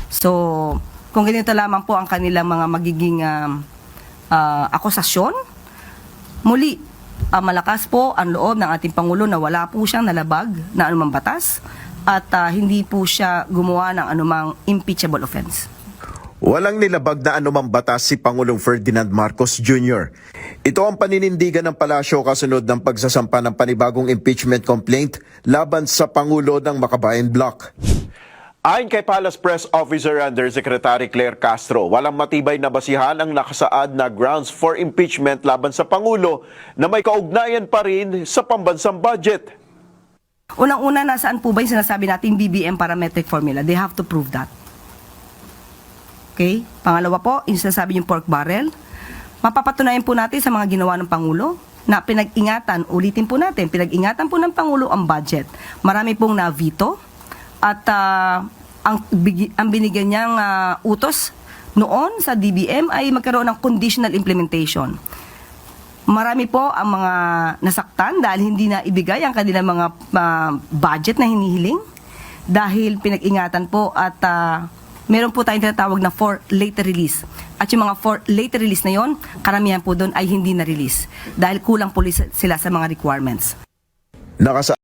So, kung ganito lamang po ang kanilang mga magiging akusasyon, muli, malakas po ang loob ng ating Pangulo na wala po siyang nalabag na anumang batas at hindi po siya gumawa ng anumang impeachable offense. Walang nilabag na anumang batas si Pangulong Ferdinand Marcos Jr. Ito ang paninindigan ng palasyo kasunod ng pagsasampa ng panibagong impeachment complaint laban sa Pangulo ng Makabayan Bloc. Ayon kay Palace Press Officer Undersecretary Claire Castro, walang matibay na basihan ang nakasaad na grounds for impeachment laban sa Pangulo na may kaugnayan pa rin sa pambansang budget. Unang-una, nasaan po ba yung sinasabi natin BBM parametric formula? They have to prove that. Okay? Pangalawa po, yung sinasabi yung pork barrel. Mapapatunayan po natin sa mga ginawa ng Pangulo na pinag-ingatan, ulitin po natin, pinag-ingatan po ng Pangulo ang budget. Marami pong na-veto at ang binigyan niyang utos noon sa DBM ay magkaroon ng conditional implementation. Marami po ang mga nasaktan dahil hindi na ibigay ang kanilang mga budget na hinihiling dahil pinag-ingatan po at meron po tayong tinatawag na for later release. At yung mga for later release na yon, karamihan po doon ay hindi na-release dahil kulang po sila sa mga requirements.